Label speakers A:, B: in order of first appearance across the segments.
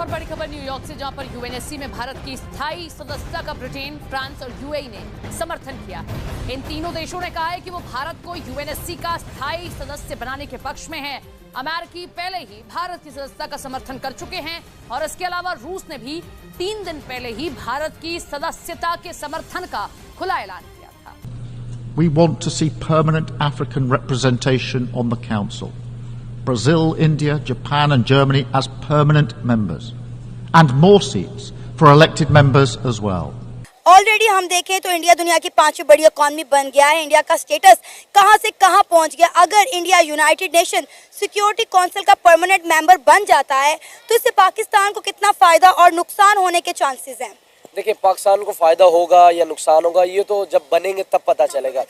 A: और बड़ी खबर न्यूयॉर्क से, जहां पर यूएनएससी में भारत की स्थायी सदस्यता का ब्रिटेन, फ्रांस और यूएई ने समर्थन किया। इन तीनों देशों ने कहा है कि वो भारत को यूएनएससी का स्थायी सदस्य बनाने के पक्ष में है। अमेरिकी पहले ही भारत की सदस्यता का समर्थन कर चुके हैं और इसके अलावा रूस ने भी 3 दिन पहले ही भारत की सदस्यता के समर्थन का खुला ऐलान किया था।
B: We want to see permanent African representation on the Council. Brazil, India, Japan and Germany as permanent members. And more seats for elected members as well.
C: Already हम देखें तो इंडिया दुनिया की 5वीं बड़ी इकॉनमी बन गया है। इंडिया का स्टेटस कहां से कहां पहुंच गया। अगर India United nation security council का परमानेंट मेंबर बन जाता है तो इससे पाकिस्तान को कितना फायदा और नुकसान होने के चांसेस हैं?
D: देखिए, पाकिस्तान को फायदा होगा या नुकसान होगा ये तो जब बनेंगे तब पता चलेगा।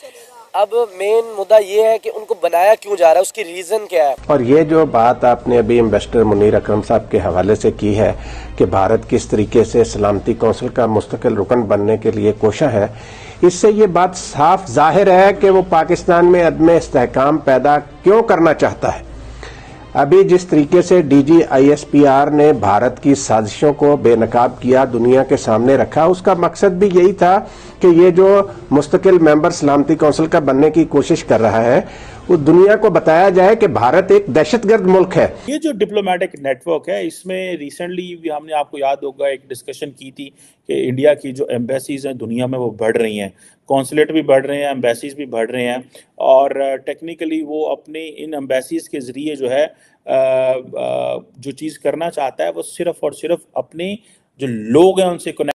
D: अब मेन मुद्दा ये है कि उनको बनाया क्यों जा रहा है, उसकी रीजन क्या है।
E: और ये जो बात आपने अभी एम्बेसडर मुनीर अकरम साहब के हवाले से की है कि भारत किस तरीके से सलामती कौंसिल का मुस्तकिल रुकन बनने के लिए कोशा है, इससे ये बात साफ जाहिर है कि वो पाकिस्तान में अदम इस्तेहकाम पैदा क्यों करना चाहता है। अभी जिस तरीके से डीजी ISPR ने भारत की साजिशों को बेनकाब किया, दुनिया के सामने रखा, उसका मकसद भी यही था कि ये जो मुस्तकिल मेंबर सलामती कौंसिल का बनने की कोशिश कर रहा है वो दुनिया को बताया जाए कि भारत एक दहशतगर्द मुल्क है।
F: ये जो डिप्लोमेटिक नेटवर्क है, इसमें रिसेंटली भी हमने, आपको याद होगा, एक डिस्कशन की थी कि इंडिया की जो एम्बेसीज हैं दुनिया में वो बढ़ रही हैं, कॉन्सुलेट भी बढ़ रहे हैं, एम्बेसीज भी बढ़ रहे हैं और टेक्निकली वो अपने इन एम्बेसीज के ज़रिए जो है जो चीज़ करना चाहता है वो सिर्फ और सिर्फ अपने जो लोग हैं उनसे कनेक्ट।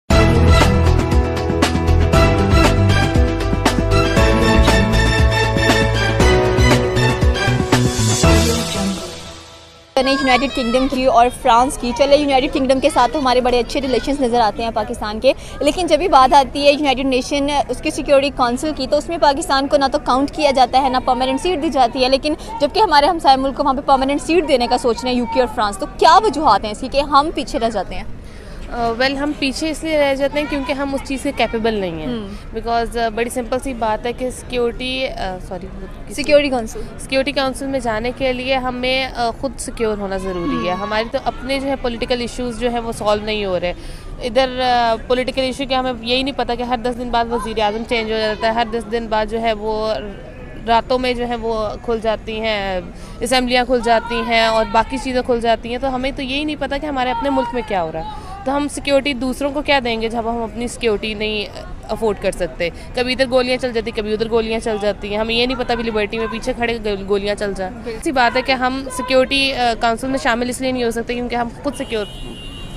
G: यूनाइटेड किंगडम की और फ्रांस की, चले यूनाइटेड किंगडम के साथ तो हमारे बड़े अच्छे रिलेशंस नज़र आते हैं पाकिस्तान के, लेकिन जब भी बात आती है यूनाइटेड नेशन उसकी सिक्योरिटी काउंसिल की तो उसमें पाकिस्तान को ना तो काउंट किया जाता है ना परमानेंट सीट दी जाती है। लेकिन जबकि हमारे हमसाय मुल्क को वहाँ पे परमानेंट सीट देने का सोच रहे हैं यूके और फ्रांस, तो क्या वजूहत हैं इसकी कि हम पीछे रह जाते हैं?
H: हम पीछे इसलिए रह जाते हैं क्योंकि हम उस चीज़ के कैपेबल नहीं हैं। बिकॉज बड़ी सिंपल सी बात है कि सिक्योरिटी काउंसिल में जाने के लिए हमें खुद सिक्योर होना ज़रूरी है। हमारी तो अपने जो है पॉलिटिकल इश्यूज़ जो है वो सॉल्व नहीं हो रहे। इधर पॉलिटिकल इशू के हमें यही नहीं पता कि हर 10 दिन बाद वज़ीर आज़म चेंज हो जाता है, हर 10 दिन बाद जो है वो रातों में जो है वो खुल जाती हैं, असम्बलियाँ खुल जाती हैं और बाकी चीज़ें खुल जाती हैं। तो हमें तो यही नहीं पता कि हमारे अपने मुल्क में क्या हो रहा है। तो हम सिक्योरिटी दूसरों को क्या देंगे जब हम अपनी सिक्योरिटी नहीं अफोर्ड कर सकते। कभी इधर गोलियां चल जाती, कभी उधर गोलियां चल जाती हैं। हमें ये नहीं पता भी लिबर्टी में पीछे खड़े गोलियां चल जाए। ऐसी बात है कि हम सिक्योरिटी काउंसिल में शामिल इसलिए नहीं हो सकते क्योंकि हम खुद सिक्योर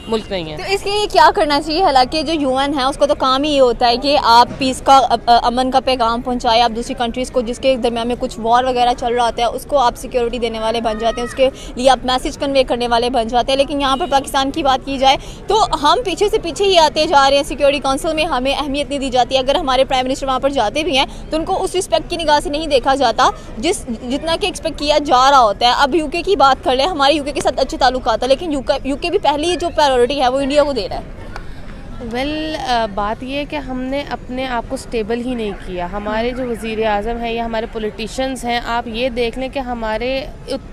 H: मुल्क नहीं है।
G: तो इसके लिए क्या करना चाहिए? हालांकि जो UN है उसका तो काम ही ये होता है कि आप पीस का, अमन का पैगाम पहुंचाए आप दूसरी कंट्रीज़ को जिसके दरमियान में कुछ वॉर वगैरह चल रहा होता है, उसको आप सिक्योरिटी देने वाले बन जाते हैं, उसके लिए आप मैसेज कन्वे करने वाले बन जाते हैं। लेकिन यहाँ पर पाकिस्तान की बात की जाए तो हम पीछे से पीछे ही आते जा रहे हैं। सिक्योरिटी काउंसिल में हमें अहमियत नहीं दी जाती। अगर हमारे प्राइम मिनिस्टर वहाँ पर जाते भी हैं तो उनको उस रिस्पेक्ट की निगाह से नहीं देखा जाता जितना कि एक्सपेक्ट किया जा रहा होता है। अब UK की बात कर लें, हमारे UK के साथ अच्छे ताल्लुक आता है, लेकिन UK भी पहली जो प्रायोरिटी है वो इंडिया को दे रहा है।
H: बात ये है कि हमने अपने आप को स्टेबल ही नहीं किया। हमारे जो वज़ीर आज़म हैं या हमारे पॉलिटिशियंस हैं, आप ये देख लें कि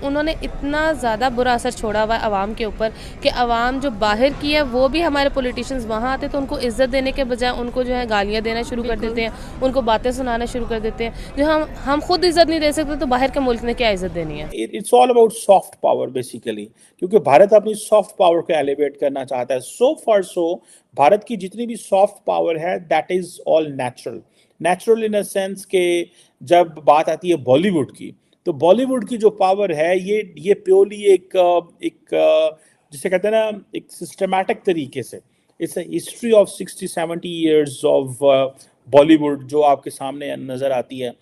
H: उन्होंने इतना ज़्यादा बुरा असर छोड़ा हुआ है आवाम के ऊपर कि आवाम जो बाहर की है वो भी हमारे पॉलिटिशियंस वहाँ आते तो उनको इज़्ज़त देने के बजाय उनको जो है गालियाँ देना शुरू कर देते हैं, उनको बातें सुनाना शुरू कर देते हैं। जो हम खुद इज़्ज़त नहीं दे सकते तो बाहर के मुल्क ने क्या इज़्ज़त देनी है।
F: It's all about soft power basically, क्योंकि भारत अपनी सॉफ्ट पावर को एलिवेट करना चाहता है। सो फॉर सो भारत की जितनी भी सॉफ्ट पावर है that is all natural in a sense के जब बात आती है बॉलीवुड की, तो बॉलीवुड की जो पावर है ये प्योरली एक जिसे कहते हैं ना, एक सिस्टमैटिक तरीके से, it's a history of 60-70 years of Bollywood जो आपके सामने नजर आती है,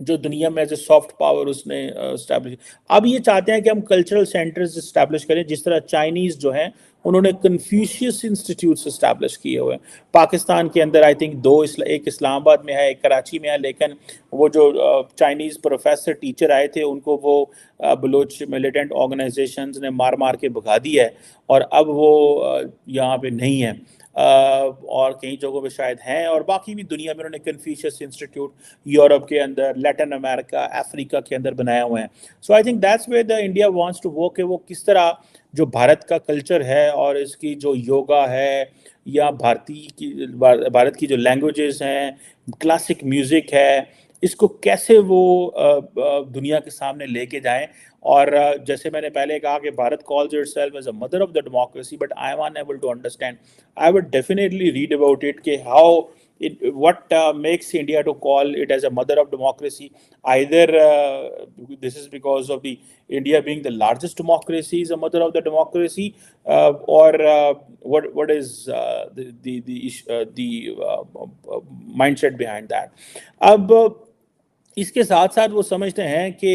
F: जो दुनिया में एज ए सॉफ्ट पावर उसने इस्टेब्लिश। अब ये चाहते हैं कि हम कल्चरल सेंटर्स इस्टेब्लिश करें, जिस तरह चाइनीज़ जो हैं उन्होंने कन्फ्यूशियस इंस्टीट्यूट्स इस्टेब्लिश किए हुए हैं। पाकिस्तान के अंदर आई थिंक 2, एक इस्लामाबाद में है, एक कराची में है, लेकिन वो जो चाइनीज़ प्रोफेसर टीचर आए थे उनको वो बलोच मिलिटेंट ऑर्गेनाइजेशंस ने मार के भगा दिया है और अब वो यहाँ पे नहीं है। और कई जगहों पे शायद हैं, और बाकी भी दुनिया में उन्होंने कन्फ्यूशियस इंस्टीट्यूट यूरोप के अंदर, लैटिन अमेरिका, अफ्रीका के अंदर बनाए हुए हैं। So I think that's where the India wants to work, वो किस तरह जो भारत का कल्चर है और इसकी जो योगा है या भारत की जो लैंग्वेजेस हैं, क्लासिक म्यूजिक है, इसको कैसे वो दुनिया के सामने लेके जाएं। और जैसे मैंने पहले कहा कि Bharat calls itself as a mother of the democracy, but I am unable to understand. I would definitely read about it कि how what makes India to call it as a mother of democracy. Either this is because of the India being the largest democracy is a mother of the democracy, or what is the mindset behind that. अब इसके साथ साथ वो समझते हैं कि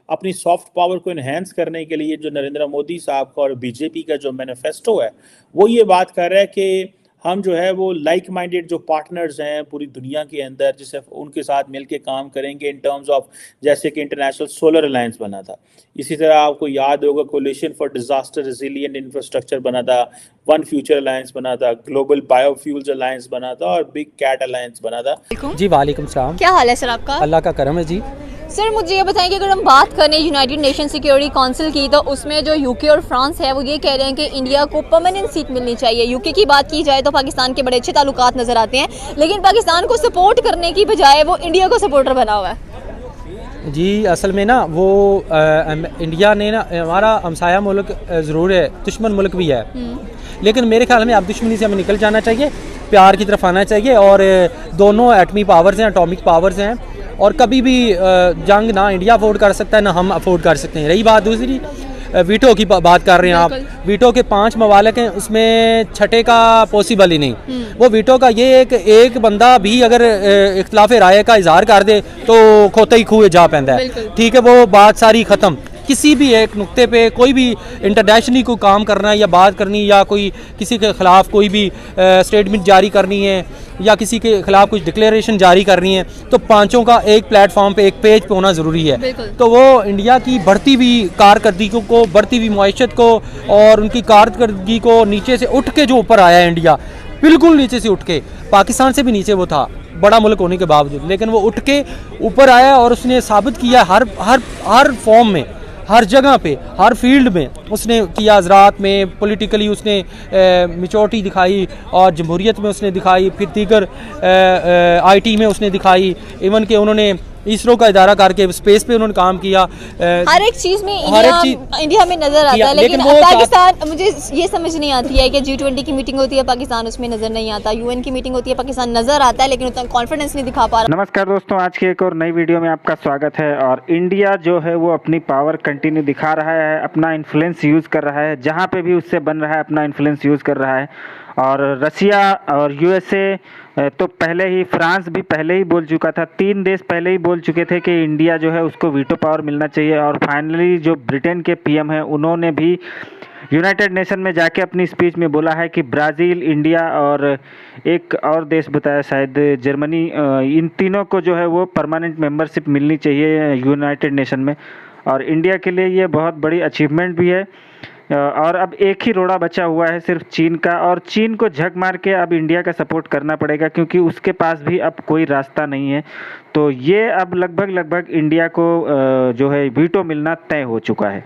F: अपनी soft power को इन्हेंस करने के लिए जो नरेंद्र मोदी साहब का और बीजेपी का जो मैनिफेस्टो है वो ये बात कर रहा है कि हम जो है वो लाइक माइंडेड जो पार्टनर्स हैं पूरी दुनिया के अंदर, जिसे उनके साथ मिलके काम करेंगे इन टर्म्स ऑफ, जैसे कि इंटरनेशनल सोलर अलायंस बना था, इसी तरह आपको याद होगा coalition for disaster resilient infrastructure बना था, वन फ्यूचर अलायंस बना था, ग्लोबल बायोफ्यूल्स अलायंस बना था और बिग कैट अलायंस बना था।
I: जी वालेकुम सलाम।
G: क्या हाल है सर आपका?
I: अल्लाह का करम है जी।
G: सर मुझे ये बताएं कि अगर हम बात करें यूनाइटेड नेशन सिक्योरिटी काउंसिल की, तो उसमें जो यूके और फ्रांस है वो ये कह रहे हैं कि इंडिया को परमानेंट सीट मिलनी चाहिए। यूके की बात की जाए तो पाकिस्तान के बड़े अच्छे ताल्लुकात नजर आते हैं, लेकिन पाकिस्तान को सपोर्ट करने की बजाय वो इंडिया को सपोर्टर बना हुआ है।
I: जी असल में ना वो इंडिया ने ना हमारा हमसाया मुल्क ज़रूर है, दुश्मन मुल्क भी है, लेकिन मेरे ख्याल में अब दुश्मनी से हमें निकल जाना चाहिए, प्यार की तरफ आना चाहिए। और दोनों एटमी पावर्स हैं, एटॉमिक पावर्स हैं, और कभी भी जंग ना इंडिया अफोर्ड कर सकता है ना हम अफोर्ड कर सकते हैं। रही बात दूसरी वीटो की बात कर रहे हैं आप, वीटो के 5 ममालिक हैं, उसमें छठे का पॉसिबल ही नहीं। वो वीटो का ये एक बंदा भी अगर इख्तिलाफ राय का इजहार कर दे तो खोते ही खूह जा पैंदा है, ठीक है, वो बात सारी ख़त्म। किसी भी एक नुक्ते पे कोई भी इंटरनेशनली कोई काम करना है या बात करनी या कोई किसी के ख़िलाफ़ कोई भी स्टेटमेंट जारी करनी है या किसी के ख़िलाफ़ कुछ डिक्लेरेशन जारी करनी है, तो पांचों का एक प्लेटफॉर्म पे, एक पेज पे होना ज़रूरी है। तो वो इंडिया की बढ़ती हुई कारकर्दगी को, बढ़ती हुई मुआशत को और उनकी कारकर्दगी को नीचे से उठ के जो ऊपर आया है इंडिया, बिल्कुल नीचे से उठ के, पाकिस्तान से भी नीचे वो था बड़ा मुल्क होने के बावजूद, लेकिन वो उठ के ऊपर आया और उसने साबित किया हर फॉर्म में, हर जगह पे, हर फील्ड में उसने किया। ज़राअत में पॉलिटिकली उसने मैच्योरिटी दिखाई और जमहूरियत में उसने दिखाई, फिर दीगर आईटी में उसने दिखाई, इवन कि उन्होंने इसरो का इदारा करके स्पेस पे उन्होंने काम किया।
G: हर एक चीज़ में इंडिया में नजर आता है, लेकिन पाकिस्तान, मुझे ये समझ नहीं आती है कि G20 की मीटिंग होती है पाकिस्तान उसमें नजर नहीं आता, UN की मीटिंग होती है पाकिस्तान नजर आता है लेकिन उतना कॉन्फिडेंस नहीं दिखा पा रहा।
J: नमस्कार दोस्तों, आज की एक और नई वीडियो में आपका स्वागत है। और इंडिया जो है वो अपनी पावर कंटिन्यू दिखा रहा है, अपना इन्फ्लुएंस यूज़ कर रहा है, जहाँ पे भी उससे बन रहा है अपना इन्फ्लुएंस यूज़ कर रहा है। और रसिया और USA तो पहले ही, फ्रांस भी पहले ही बोल चुका था, 3 देश पहले ही बोल चुके थे कि इंडिया जो है उसको वीटो पावर मिलना चाहिए। और फाइनली जो ब्रिटेन के PM हैं उन्होंने भी यूनाइटेड नेशन में जाके अपनी स्पीच में बोला है कि ब्राज़ील, इंडिया और एक और देश बताया शायद जर्मनी, इन तीनों को जो है वो परमानेंट मेंबरशिप मिलनी चाहिए यूनाइटेड नेशन में। और इंडिया के लिए ये बहुत बड़ी अचीवमेंट भी है। और अब एक ही रोड़ा बचा हुआ है सिर्फ चीन का, और चीन को झक मार के अब इंडिया का सपोर्ट करना पड़ेगा क्योंकि उसके पास भी अब कोई रास्ता नहीं है। तो ये अब लगभग इंडिया को जो है वीटो मिलना तय हो चुका है।